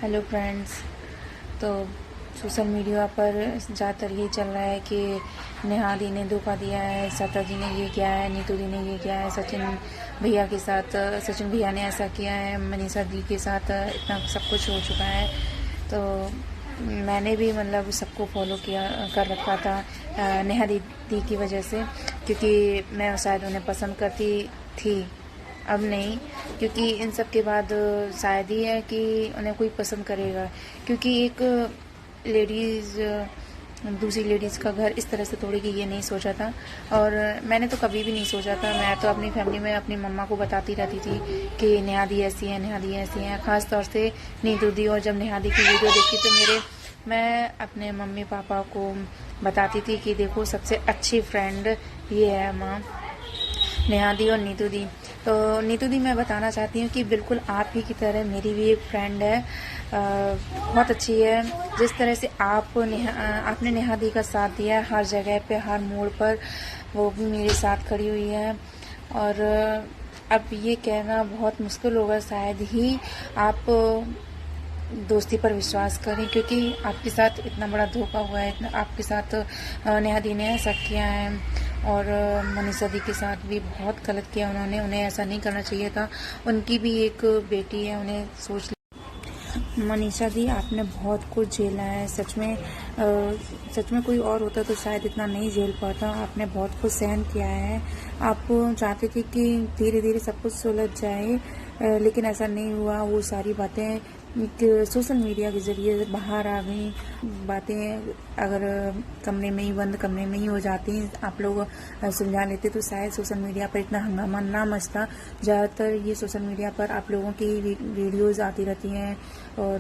Hello friends. तो social media पर ज़्यादातर ये चल रहा है कि नेहा दी ने धोखा दिया है, सत्ता जी ने ये किया है, नीतू दी ने ये किया है, सचिन भैया ने ऐसा किया है, मनीषा दी के साथ इतना सब कुछ हो चुका है। तो मैंने भी मतलब सबको फॉलो किया कर रखा था नेहा दीदी की वजह से, क्योंकि मैं शायद उन्हें पसंद करती थी, अब नहीं, क्योंकि इन सब के बाद शायद ही है कि उन्हें कोई पसंद करेगा, क्योंकि एक लेडीज़ दूसरी लेडीज़ का घर इस तरह से तोड़ेगी ये नहीं सोचा था। और मैंने तो कभी भी नहीं सोचा था। मैं तो अपनी फैमिली में अपनी मम्मा को बताती रहती थी कि नेहा दी ऐसी है, नेहा दी ऐसी है, ख़ास तौर से नीतू दी। और जब नेहा दी की वीडियो देखी तो मैं अपने मम्मी पापा को बताती थी कि देखो सबसे अच्छी फ्रेंड ये है माँ, नेहा दी और नीतू दी। तो नीतू दी मैं बताना चाहती हूँ कि बिल्कुल आप ही की तरह मेरी भी एक फ्रेंड है, बहुत अच्छी है। जिस तरह से आपने नेहा दी का साथ दिया है हर जगह पे, हर मोड़ पर, वो भी मेरे साथ खड़ी हुई है। और अब ये कहना बहुत मुश्किल होगा शायद ही आप दोस्ती पर विश्वास करें, क्योंकि आपके साथ इतना बड़ा धोखा हुआ है, आपके साथ नेहा दी ने ऐसा किया है। और मनीषा दी के साथ भी बहुत गलत किया उन्हें ऐसा नहीं करना चाहिए था। उनकी भी एक बेटी है, उन्हें सोच। मनीषा दी, आपने बहुत कुछ झेला है, सच में कोई और होता तो शायद इतना नहीं झेल पाता। आपने बहुत कुछ सहन किया है। आप चाहते थे कि धीरे धीरे सब कुछ सुलझ जाए, लेकिन ऐसा नहीं हुआ। वो सारी बातें सोशल मीडिया के जरिए बाहर आ गई। बातें अगर कमरे में ही बंद कमरे में ही हो जाती, आप लोग सुलझा लेते तो शायद सोशल मीडिया पर इतना हंगामा ना मचता। ज़्यादातर ये सोशल मीडिया पर आप लोगों की वीडियोज़ आती रहती हैं और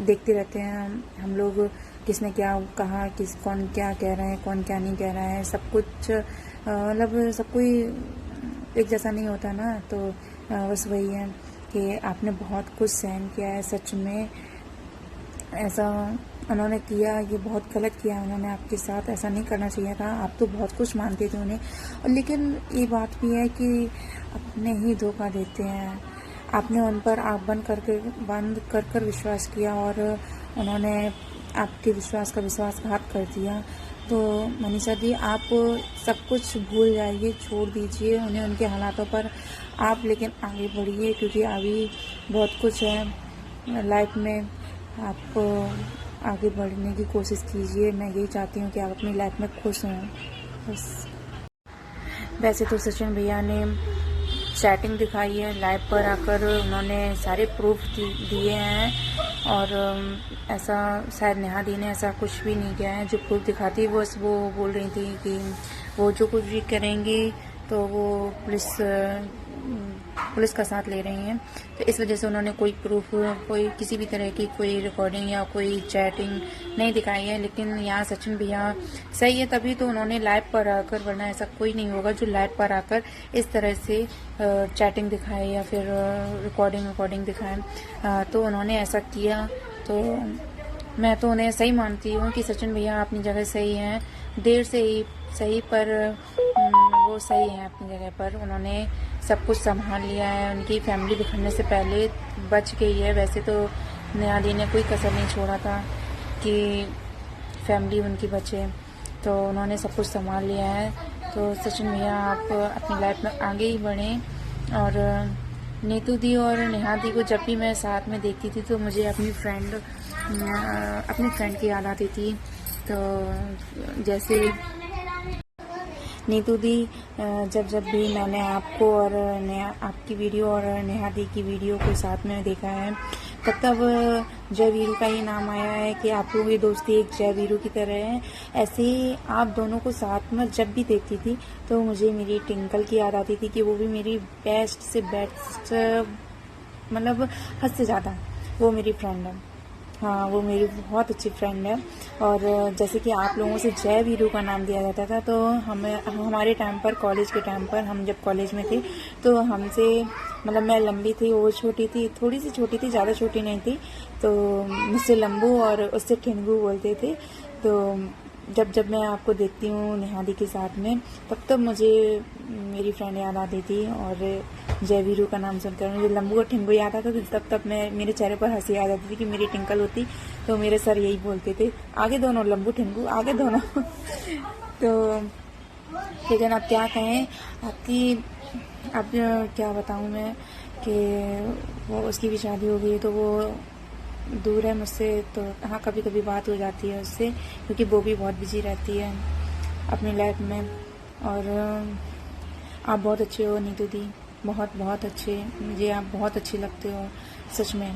देखते रहते हैं हम लोग, किसने क्या कहा, कौन क्या कह रहा है, कौन क्या नहीं कह रहा है। सब कुछ मतलब सब कोई एक जैसा नहीं होता ना। तो बस वही है कि आपने बहुत कुछ सहन किया है। सच में ऐसा उन्होंने किया, ये बहुत गलत किया उन्होंने आपके साथ, ऐसा नहीं करना चाहिए था। आप तो बहुत कुछ मानते थे उन्हें, और लेकिन ये बात भी है कि अपने ही धोखा देते हैं। आपने उन पर आँख बंद कर विश्वास किया और उन्होंने आपके विश्वास का विश्वासघात कर दिया। तो मनीषा दी, आप सब कुछ भूल जाइए, छोड़ दीजिए उन्हें, उनके हालातों पर आप लेकिन आगे बढ़िए, क्योंकि अभी बहुत कुछ है लाइफ में। आप आगे बढ़ने की कोशिश कीजिए। मैं यही चाहती हूँ कि आप अपनी लाइफ में खुश हों बस। वैसे तो सचिन भैया ने चैटिंग दिखाई है, लाइव पर आकर उन्होंने सारे प्रूफ दिए हैं, और ऐसा शायद नेहा दी ने ऐसा कुछ भी नहीं किया है। जो प्रूफ दिखाती बस वो बोल रही थी कि वो जो कुछ भी करेंगी तो वो पुलिस का साथ ले रही हैं। तो इस वजह से उन्होंने कोई प्रूफ, कोई किसी भी तरह की कोई रिकॉर्डिंग या कोई चैटिंग नहीं दिखाई है। लेकिन यहाँ सचिन भैया सही है, तभी तो उन्होंने लाइव पर आकर, वरना ऐसा कोई नहीं होगा जो लाइव पर आकर इस तरह से चैटिंग दिखाए या फिर रिकॉर्डिंग दिखाए। तो उन्होंने ऐसा किया। तो मैं तो उन्हें सही मानती हूँ कि सचिन भैया अपनी जगह सही हैं, देर से ही सही, पर वो सही हैं अपनी जगह पर। उन्होंने सब कुछ संभाल लिया है, उनकी फैमिली बिखरने से पहले बच गई है। वैसे तो नेहा दी ने कोई कसर नहीं छोड़ा था कि फैमिली उनकी बचे, तो उन्होंने सब कुछ संभाल लिया है। तो सचिन भैया, आप अपनी लाइफ में आगे ही बढ़ें। और नीतू दी और नेहा दी को जब भी मैं साथ में देखती थी तो मुझे अपनी फ्रेंड की याद आती थी। तो जैसे नीतू दी, जब भी मैंने आपको और आपकी वीडियो और नेहा दी की वीडियो को साथ में देखा है, तब जय वीरू का ही नाम आया है कि आप लोगों की दोस्ती एक जय वीरू की तरह है। ऐसे ही आप दोनों को साथ में जब भी देखती थी तो मुझे मेरी टिंकल की याद आती थी कि वो भी मेरी बेस्ट से बेस्ट, मतलब हद से ज़्यादा वो मेरी फ्रेंड है। हाँ, वो मेरी बहुत अच्छी फ्रेंड है। और जैसे कि आप लोगों से जय वीरू का नाम दिया जाता था, तो हमारे टाइम पर, कॉलेज के टाइम पर, हम जब कॉलेज में थे तो हमसे, मतलब मैं लंबी थी, वो छोटी थी, थोड़ी सी छोटी थी, ज़्यादा छोटी नहीं थी। तो मुझसे लंबू और उससे ठिनगू बोलते थे। तो जब मैं आपको देखती हूँ नेहा दी के साथ में, तब मुझे मेरी फ्रेंड याद आती थी। और जय वीरू का नाम सुनकर मुझे लंबू और टिंकू याद आता था, तब मेरे चेहरे पर हंसी आ जाती थी कि मेरी टिंकल होती तो मेरे सर यही बोलते थे, आगे दोनों लंबू टिंकू, आगे दोनों। तो लेकिन अब क्या कहें, अब क्या बताऊं मैं कि वो उसकी भी शादी हो गई, तो वो दूर है मुझसे। तो हाँ, कभी कभी बात हो जाती है उससे, क्योंकि वो भी बहुत बिजी रहती है अपनी लाइफ में। और आप बहुत अच्छे हो नीतू दी, बहुत बहुत अच्छे, मुझे आप बहुत अच्छे लगते हो सच में।